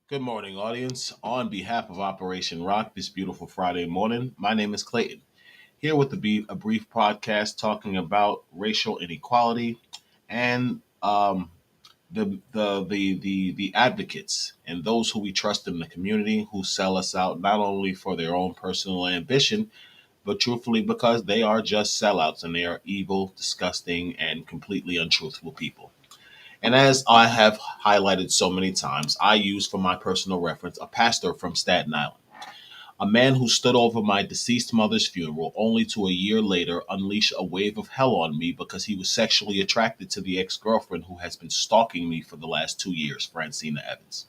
Good morning, audience. On behalf of Operation Rock this beautiful Friday morning, my name is Clayton, here with a brief podcast talking about racial inequality and the advocates and those who we trust in the community who sell us out not only for their own personal ambition, but truthfully because they are just sellouts and they are evil, disgusting, and completely untruthful people. And as I have highlighted so many times, I use for my personal reference a pastor from Staten Island, a man who stood over my deceased mother's funeral only to a year later unleash a wave of hell on me because he was sexually attracted to the ex-girlfriend who has been stalking me for the last 2 years, Francina Evans.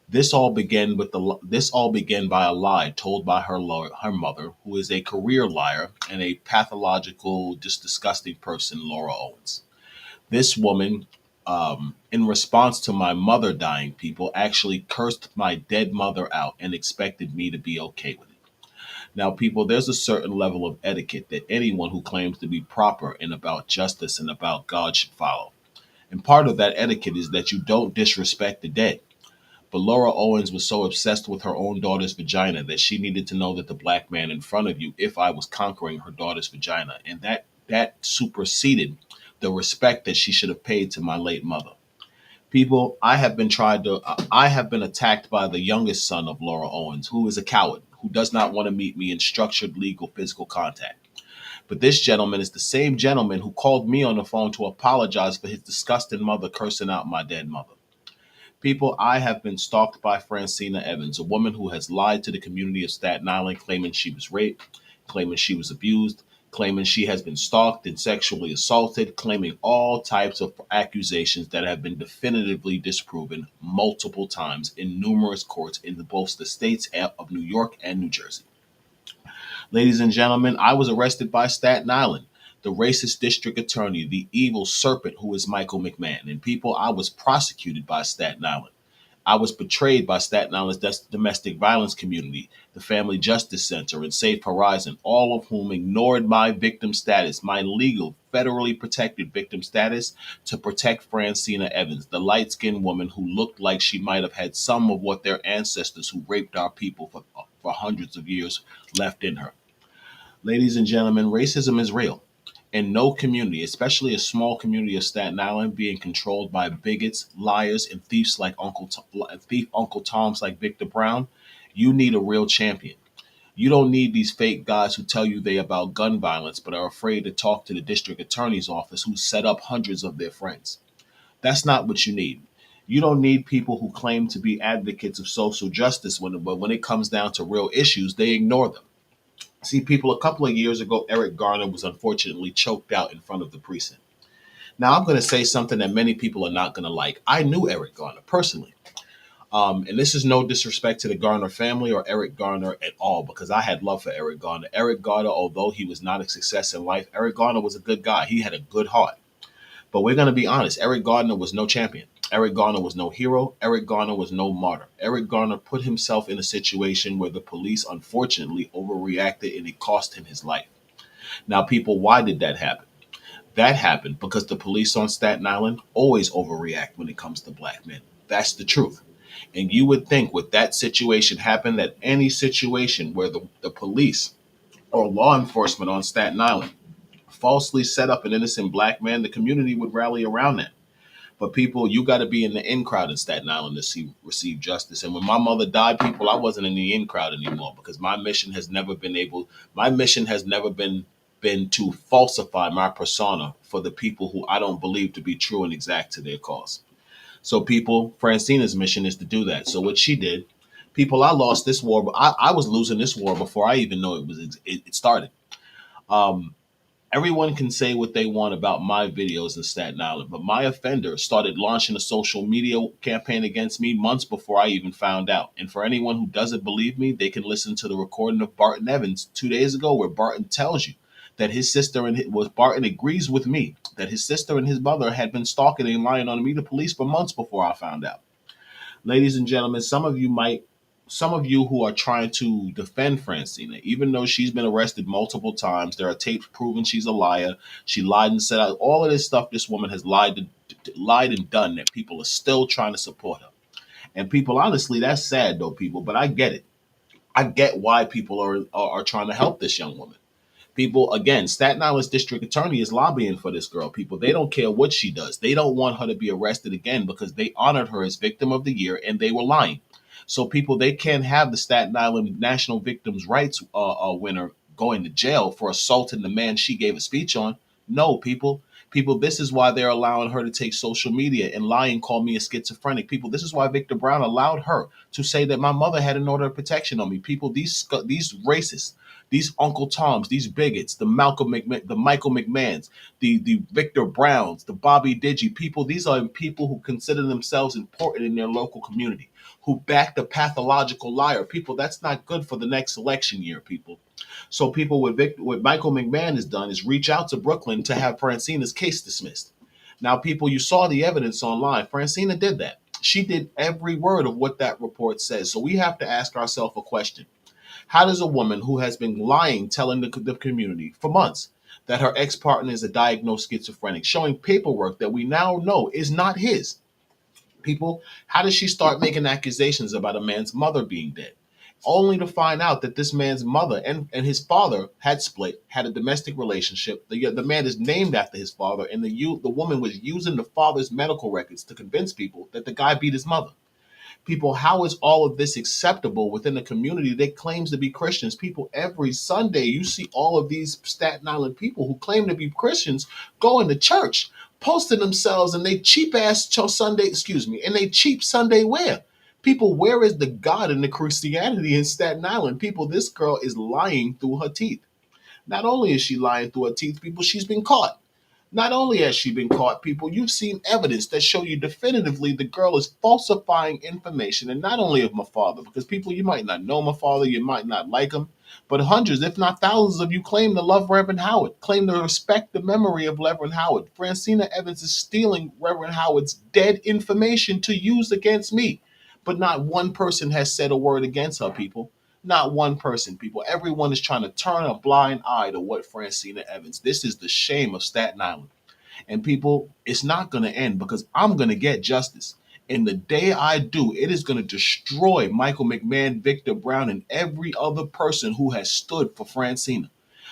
This all began by a lie told by her mother, who is a career liar and a pathological, just disgusting person, Laura Owens. This woman, in response to my mother dying, people actually cursed my dead mother out and expected me to be okay with it. Now, people, there's a certain level of etiquette that anyone who claims to be proper and about justice and about God should follow. And part of that etiquette is that you don't disrespect the dead. But Laura Owens was so obsessed with her own daughter's vagina that she needed to know that the black man in front of you, if I was conquering her daughter's vagina, and that superseded the respect that she should have paid to my late mother. People, I have been attacked by the youngest son of Laura Owens, who is a coward, who does not want to meet me in structured legal physical contact. But this gentleman is the same gentleman who called me on the phone to apologize for his disgusting mother cursing out my dead mother. People, I have been stalked by Francina Evans, a woman who has lied to the community of Staten Island, claiming she was raped, claiming she was abused, claiming she has been stalked and sexually assaulted, claiming all types of accusations that have been definitively disproven multiple times in numerous courts in both the states of New York and New Jersey. Ladies and gentlemen, I was arrested by Staten Island, the racist district attorney, the evil serpent who is Michael McMahon. And people, I was prosecuted by Staten Island. I was betrayed by Staten Island's domestic violence community, the Family Justice Center, and Safe Horizon, all of whom ignored my victim status, my legal, federally protected victim status, to protect Francina Evans, the light skinned woman who looked like she might have had some of what their ancestors who raped our people for hundreds of years left in her. Ladies and gentlemen, racism is real. And no community, especially a small community of Staten Island, being controlled by bigots, liars, and thieves like Uncle Toms like Victor Brown, you need a real champion. You don't need these fake guys who tell you they about gun violence but are afraid to talk to the district attorney's office who set up hundreds of their friends. That's not what you need. You don't need people who claim to be advocates of social justice but when it comes down to real issues, they ignore them. See, people, a couple of years ago, Eric Garner was unfortunately choked out in front of the precinct. Now, I'm going to say something that many people are not going to like. I knew Eric Garner personally. And this is no disrespect to the Garner family or Eric Garner at all, because I had love for Eric Garner. Eric Garner, although he was not a success in life, Eric Garner was a good guy. He had a good heart. But we're going to be honest. Eric Garner was no champion. Eric Garner was no hero. Eric Garner was no martyr. Eric Garner put himself in a situation where the police unfortunately overreacted and it cost him his life. Now, people, why did that happen? That happened because the police on Staten Island always overreact when it comes to black men. That's the truth. And you would think with that situation happen that any situation where the police or law enforcement on Staten Island falsely set up an innocent black man, the community would rally around that. But people, you got to be in the in crowd in Staten Island to receive justice. And when my mother died, people, I wasn't in the in crowd anymore because my mission has never been to falsify my persona for the people who I don't believe to be true and exact to their cause. So people, Francina's mission is to do that. So what she did, people, I lost this war, but I was losing this war before I even know it started. Um, Everyone can say what they want about my videos in Staten Island, but my offender started launching a social media campaign against me months before I even found out. And for anyone who doesn't believe me, they can listen to the recording of Barton Evans 2 days ago, where Barton tells you that his sister Barton agrees with me that his sister and his mother had been stalking and lying on me to police for months before I found out. Ladies and gentlemen, some of you who are trying to defend Francina, even though she's been arrested multiple times, there are tapes proving she's a liar. She lied and said all of this stuff. This woman has lied and done that people are still trying to support her. And people, honestly, that's sad though, people, but I get it. I get why people are trying to help this young woman. People, again, Staten Island's district attorney is lobbying for this girl. People, they don't care what she does. They don't want her to be arrested again because they honored her as victim of the year and they were lying. So, people, they can't have the Staten Island National Victims' Rights winner going to jail for assaulting the man she gave a speech on. No, people. People, this is why they're allowing her to take social media and lie and call me a schizophrenic. People, this is why Victor Brown allowed her to say that my mother had an order of protection on me. People, these racists, these Uncle Toms, these bigots, the Michael McMahons, the Victor Browns, the Bobby Digi people. These are people who consider themselves important in their local community, who back the pathological liar. People, that's not good for the next election year, people. So people, what Michael McMahon has done is reach out to Brooklyn to have Francina's case dismissed. Now, people, you saw the evidence online. Francina did that. She did every word of what that report says. So we have to ask ourselves a question. How does a woman who has been lying, telling the community for months that her ex partner is a diagnosed schizophrenic, showing paperwork that we now know is not his, people, how does she start making accusations about a man's mother being dead? Only to find out that this man's mother and his father had split, had a domestic relationship. The man is named after his father, and the woman was using the father's medical records to convince people that the guy beat his mother. People, how is all of this acceptable within a community that claims to be Christians? People, every Sunday you see all of these Staten Island people who claim to be Christians going to church, posting themselves in they cheap ass Sunday, and they cheap Sunday wear. People, where is the God and the Christianity in Staten Island? People, this girl is lying through her teeth. Not only is she lying through her teeth, people, she's been caught. Not only has she been caught, people, you've seen evidence that show you definitively the girl is falsifying information, and not only of my father, because people, you might not know my father, you might not like him, but hundreds, if not thousands of you claim to love Reverend Howard, claim to respect the memory of Reverend Howard. Francina Evans is stealing Reverend Howard's dead information to use against me. But not one person has said a word against her, people. Not one person, people. Everyone is trying to turn a blind eye to what Francina Evans. This is the shame of Staten Island. And people, it's not going to end because I'm going to get justice. And the day I do, it is going to destroy Michael McMahon, Victor Brown, and every other person who has stood for Francina.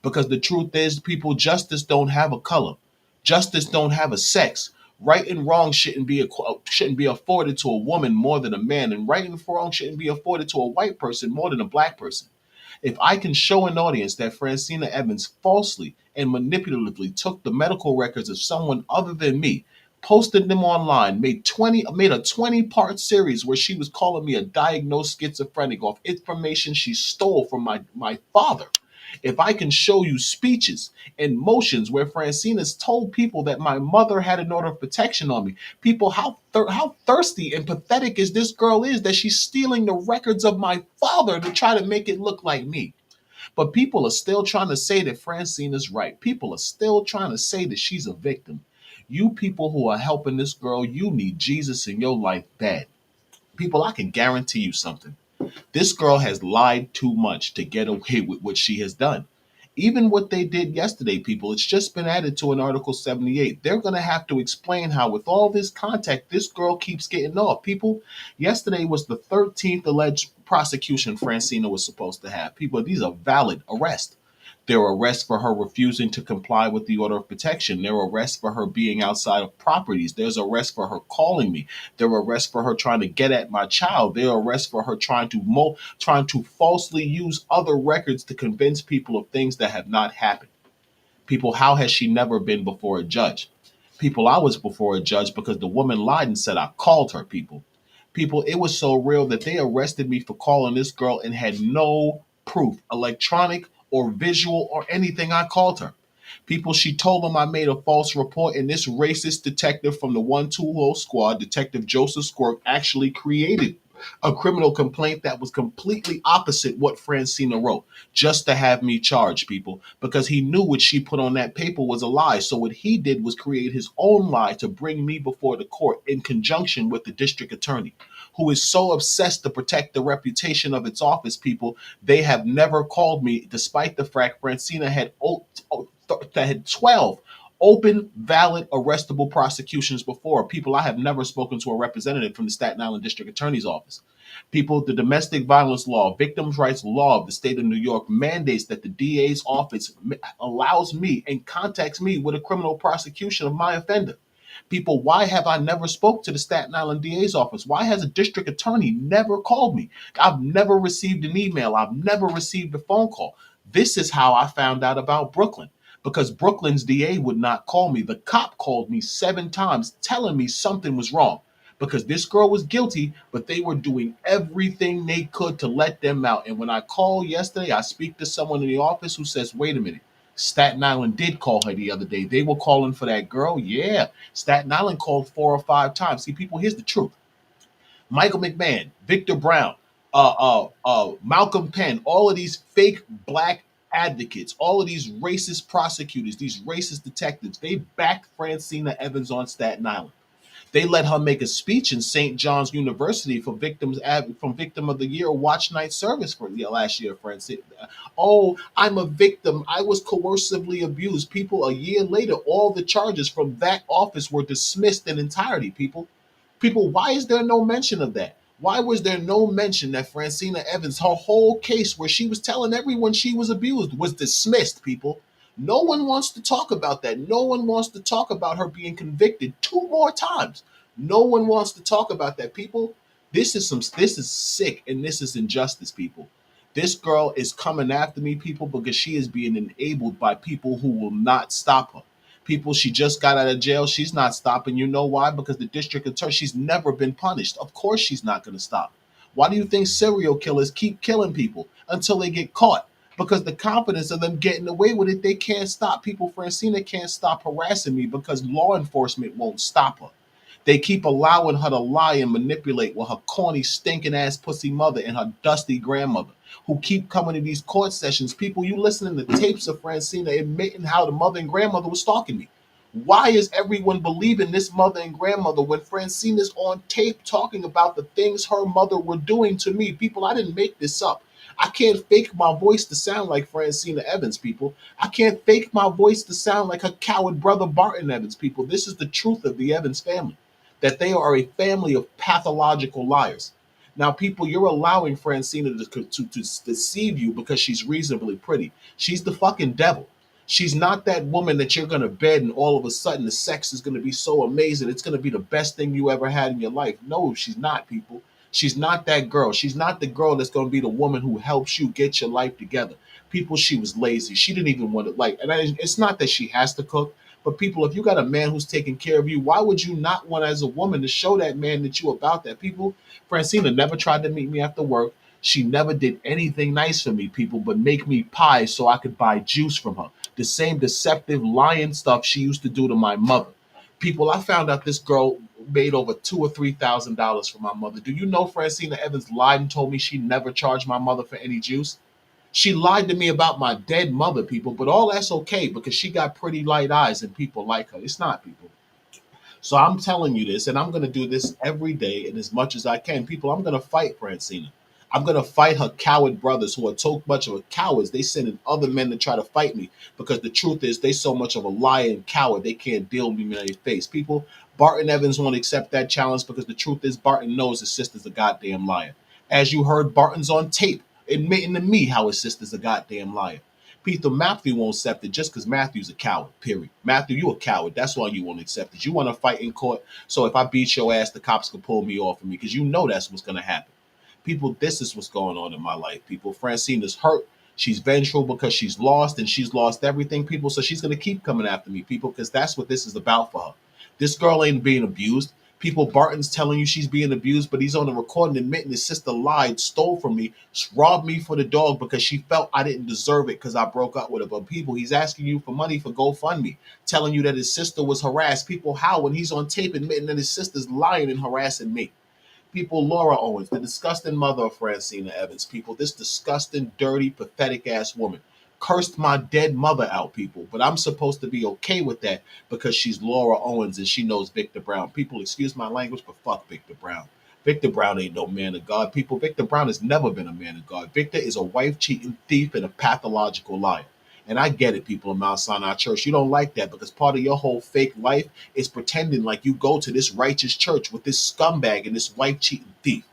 Because the truth is, people, justice don't have a color. Justice don't have a sex. Right and wrong shouldn't be afforded to a woman more than a man, and right and wrong shouldn't be afforded to a white person more than a black person. If I can show an audience that Francina Evans falsely and manipulatively took the medical records of someone other than me, posted them online, made a 20-part series where she was calling me a diagnosed schizophrenic off information she stole from my father. If I can show you speeches and motions where Francina's told people that my mother had an order of protection on me, people, how thirsty and pathetic is this girl is that she's stealing the records of my father to try to make it look like me. But people are still trying to say that Francina's right. People are still trying to say that she's a victim. You people who are helping this girl, you need Jesus in your life bad. People, I can guarantee you something. This girl has lied too much to get away with what she has done. Even what they did yesterday, people, it's just been added to an Article 78. They're going to have to explain how, with all this contact, this girl keeps getting off. People, yesterday was the 13th alleged prosecution Francina was supposed to have. People, these are valid arrests. There are arrests for her refusing to comply with the order of protection. There are arrests for her being outside of properties. There's arrests for her calling me. There are arrests for her trying to get at my child. There are arrests for her trying to falsely use other records to convince people of things that have not happened. People, how has she never been before a judge? People, I was before a judge because the woman lied and said I called her, people. People, it was so real that they arrested me for calling this girl and had no proof, electronic or visual or anything I called her. People, she told them I made a false report, and this racist detective from the 120 squad, Detective Joseph Squirk, actually created a criminal complaint that was completely opposite what Francina wrote, just to have me charged, people, because he knew what she put on that paper was a lie. So what he did was create his own lie to bring me before the court in conjunction with the district attorney, who is so obsessed to protect the reputation of its office, people. They have never called me, despite the fact Francina had 12 open, valid, arrestable prosecutions before. People, I have never spoken to a representative from the Staten Island District Attorney's office. People, the domestic violence law, victims' rights law of the state of New York mandates that the DA's office allows me and contacts me with a criminal prosecution of my offender. People, why have I never spoke to the Staten Island DA's office? Why has a district attorney never called me? I've never received an email. I've never received a phone call. This is how I found out about Brooklyn, because Brooklyn's DA would not call me. The cop called me 7 times telling me something was wrong because this girl was guilty, but they were doing everything they could to let them out. And when I called yesterday, I speak to someone in the office who says, wait a minute. Staten Island did call her the other day. They were calling for that girl. Yeah. Staten Island called 4 or 5 times. See, people, here's the truth. Michael McMahon, Victor Brown, Malcolm Penn, all of these fake black advocates, all of these racist prosecutors, these racist detectives, they backed Francina Evans on Staten Island. They let her make a speech in St. John's University for from Victim of the Year Watch Night Service for last year, friends. Oh, I'm a victim. I was coercively abused. People, a year later, all the charges from that office were dismissed in entirety, people. People, why is there no mention of that? Why was there no mention that Francina Evans, her whole case where she was telling everyone she was abused, was dismissed, people? No one wants to talk about that. No one wants to talk about her being convicted 2 more times. No one wants to talk about that, people. This is sick and this is injustice, people. This girl is coming after me, people, because she is being enabled by people who will not stop her. People, she just got out of jail. She's not stopping. You know why? Because the district attorney, she's never been punished. Of course she's not going to stop. Why do you think serial killers keep killing people until they get caught? Because the confidence of them getting away with it, they can't stop. People, Francina can't stop harassing me because law enforcement won't stop her. They keep allowing her to lie and manipulate with her corny, stinking ass pussy mother and her dusty grandmother, who keep coming to these court sessions. People, you listening to tapes of Francina admitting how the mother and grandmother was stalking me. Why is everyone believing this mother and grandmother when Francina's on tape talking about the things her mother were doing to me? People, I didn't make this up. I can't fake my voice to sound like Francina Evans, people. I can't fake my voice to sound like her coward brother Barton Evans, people. This is the truth of the Evans family, that they are a family of pathological liars. Now, people, you're allowing Francina to deceive you because she's reasonably pretty. She's the fucking devil. She's not that woman that you're going to bed and all of a sudden the sex is going to be so amazing. It's going to be the best thing you ever had in your life. No, she's not, people. She's not that girl. She's not the girl that's going to be the woman who helps you get your life together. People, she was lazy. She didn't even want to, it's not that she has to cook. But people, if you got a man who's taking care of you, why would you not want as a woman to show that man that you about that? People, Francina never tried to meet me after work. She never did anything nice for me, people, but make me pies so I could buy juice from her. The same deceptive, lying stuff she used to do to my mother. People, I found out this girl made over $2,000 or $3,000 for my mother. Do you know Francina Evans lied and told me she never charged my mother for any juice? She lied to me about my dead mother, people, but all that's okay because she got pretty light eyes and people like her. It's not, people. So I'm telling you this, and I'm going to do this every day and as much as I can. People, I'm going to fight Francina. I'm going to fight her coward brothers who are so much of a cowards. They send in other men to try to fight me because the truth is they so much of a liar and coward they can't deal with me in their face. People, Barton Evans won't accept that challenge because the truth is Barton knows his sister's a goddamn liar. As you heard, Barton's on tape admitting to me how his sister's a goddamn liar. Peter, Matthew won't accept it just because Matthew's a coward, period. Matthew, you a coward. That's why you won't accept it. You want to fight in court, so if I beat your ass, the cops can pull me off of me because you know that's what's going to happen. People, this is what's going on in my life, people. Francina's hurt. She's vengeful because she's lost and she's lost everything, people. So she's going to keep coming after me, people, because that's what this is about for her. This girl ain't being abused. People, Barton's telling you she's being abused, but he's on the recording admitting his sister lied, stole from me, robbed me for the dog because she felt I didn't deserve it because I broke up with her. But people, he's asking you for money for GoFundMe, telling you that his sister was harassed. People, how? When he's on tape admitting that his sister's lying and harassing me. People, Laura Owens, the disgusting mother of Francina Evans, people, this disgusting, dirty, pathetic ass woman cursed my dead mother out, people. But I'm supposed to be okay with that because she's Laura Owens and she knows Victor Brown. People, excuse my language, but fuck Victor Brown. Victor Brown ain't no man of God. People, Victor Brown has never been a man of God. Victor is a wife cheating thief and a pathological liar. And I get it, people in Mount Sinai Church. You don't like that because part of your whole fake life is pretending like you go to this righteous church with this scumbag and this wife cheating thief.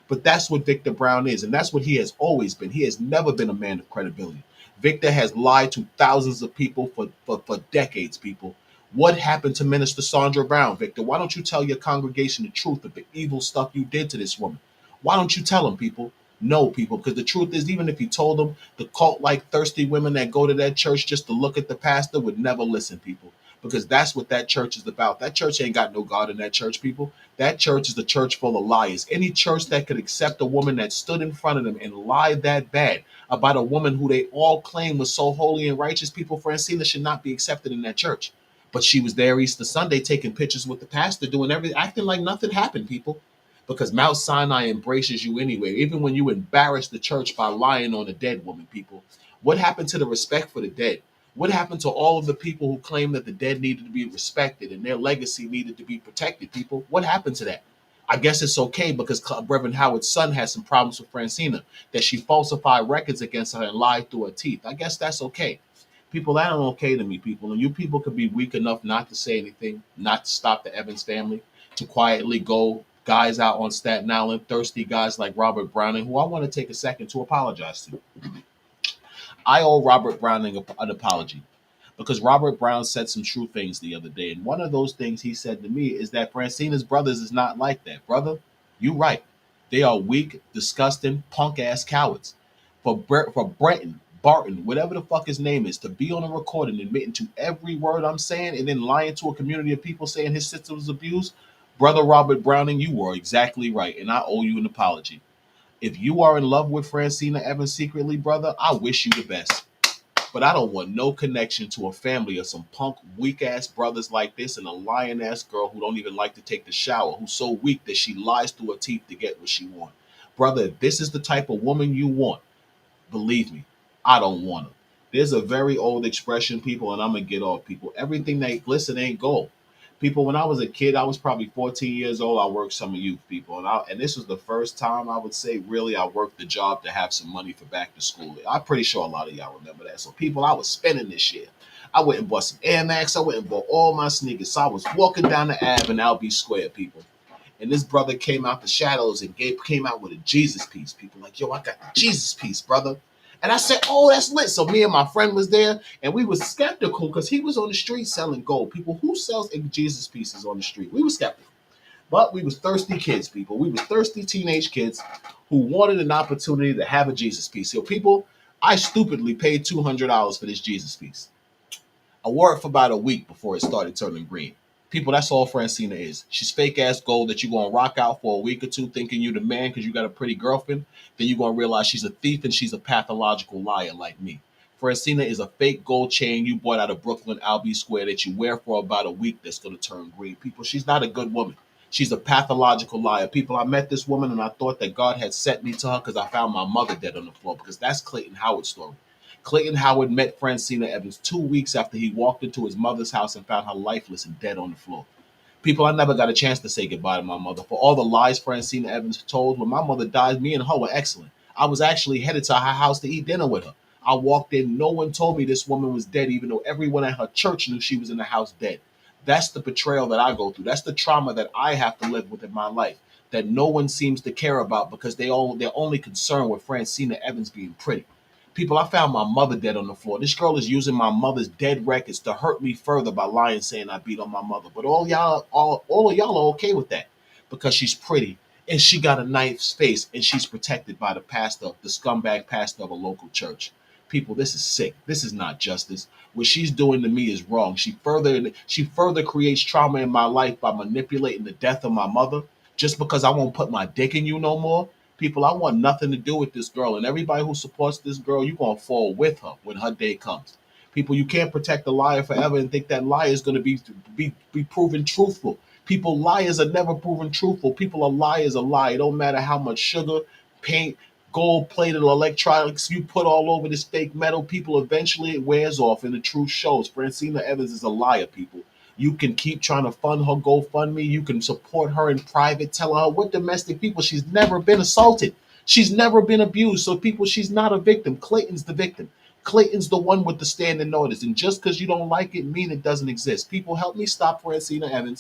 But that's what Victor Brown is, and that's what he has always been. He has never been a man of credibility. Victor has lied to thousands of people for decades, people. What happened to Minister Sandra Brown, Victor? Why don't you tell your congregation the truth of the evil stuff you did to this woman? Why don't you tell them, people? No, people, because the truth is, even if you told them, the cult like thirsty women that go to that church just to look at the pastor would never listen, people, because that's what that church is about. That church ain't got no God in that church, people. That church is the church full of liars. Any church that could accept a woman that stood in front of them and lied that bad about a woman who they all claim was so holy and righteous, people, Francina should not be accepted in that church. But she was there Easter Sunday taking pictures with the pastor, doing everything, acting like nothing happened, people, because Mount Sinai embraces you anyway, even when you embarrass the church by lying on a dead woman, people. What happened to the respect for the dead? What happened to all of the people who claimed that the dead needed to be respected and their legacy needed to be protected, people? What happened to that? I guess it's okay because Reverend Howard's son had some problems with Francina, that she falsified records against her and lied through her teeth. I guess that's okay. People, that ain't okay to me, people. And you people could be weak enough not to say anything, not to stop the Evans family, to quietly go guys out on Staten Island, thirsty guys like Robert Browning, who I want to take a second to apologize to. I owe Robert Browning an apology because Robert Brown said some true things the other day. And one of those things he said to me is that Francina's brothers is not like that. Brother, you right. They are weak, disgusting, punk ass cowards. For Brenton, Barton, whatever the fuck his name is, to be on a recording admitting to every word I'm saying and then lying to a community of people saying his sister was abused, brother Robert Browning, you were exactly right, and I owe you an apology. If you are in love with Francina Evans secretly, brother, I wish you the best. But I don't want no connection to a family of some punk, weak ass brothers like this and a lion ass girl who don't even like to take the shower, who's so weak that she lies through her teeth to get what she wants. Brother, if this is the type of woman you want, believe me, I don't want her. There's a very old expression, people, and I'm gonna get off, people. Everything that glisten ain't gold. People, when I was a kid, I was probably 14 years old. I worked some of youth, people, and this was the first time I would say really I worked the job to have some money for back to school. I'm pretty sure a lot of y'all remember that. So, people, I was spending this year. I went and bought some Air Max. I went and bought all my sneakers. So I was walking down the Ave in Albee Square, people. And this brother came out the shadows and came out with a Jesus piece. People like, yo, I got the Jesus piece, brother. And I said, oh, that's lit. So me and my friend was there, and we was skeptical because he was on the street selling gold. People, who sells Jesus pieces on the street? We were skeptical. But we was thirsty kids, people. We was thirsty teenage kids who wanted an opportunity to have a Jesus piece. So people, I stupidly paid $200 for this Jesus piece. I wore it for about a week before it started turning green. People, that's all Francina is. She's fake ass gold that you're gonna rock out for a week or two thinking you're the man because you got a pretty girlfriend. Then you're gonna realize she's a thief and she's a pathological liar like me. Francina is a fake gold chain you bought out of Brooklyn Albee Square that you wear for about a week that's gonna turn green. People, she's not a good woman. She's a pathological liar. People, I met this woman and I thought that God had sent me to her because I found my mother dead on the floor because that's Clayton Howard's story. Clayton Howard met Francina Evans 2 weeks after he walked into his mother's house and found her lifeless and dead on the floor. People, I never got a chance to say goodbye to my mother. For all the lies Francina Evans told, when my mother died, me and her were excellent. I was actually headed to her house to eat dinner with her. I walked in, no one told me this woman was dead, even though everyone at her church knew she was in the house dead. That's the betrayal that I go through. That's the trauma that I have to live with in my life that no one seems to care about because they're only concerned with Francina Evans being pretty. People, I found my mother dead on the floor. This girl is using my mother's dead records to hurt me further by lying, saying I beat on my mother. But all of y'all are okay with that because she's pretty and she got a nice face and she's protected by the pastor, the scumbag pastor of a local church. People, this is sick. This is not justice. What she's doing to me is wrong. She further creates trauma in my life by manipulating the death of my mother just because I won't put my dick in you no more. People, I want nothing to do with this girl. And everybody who supports this girl, you're going to fall with her when her day comes. People, you can't protect a liar forever and think that liar is going to be proven truthful. People, liars are never proven truthful. People are liars a lie. It don't matter how much sugar, paint, gold plated electronics you put all over this fake metal. People, eventually it wears off and the truth shows. Francina Evans is a liar, people. You can keep trying to fund her GoFundMe. You can support her in private, telling her what domestic people. She's never been assaulted. She's never been abused. So people, she's not a victim. Clayton's the victim. Clayton's the one with the standing orders, and just because you don't like it, mean it doesn't exist. People, help me stop Francina Evans.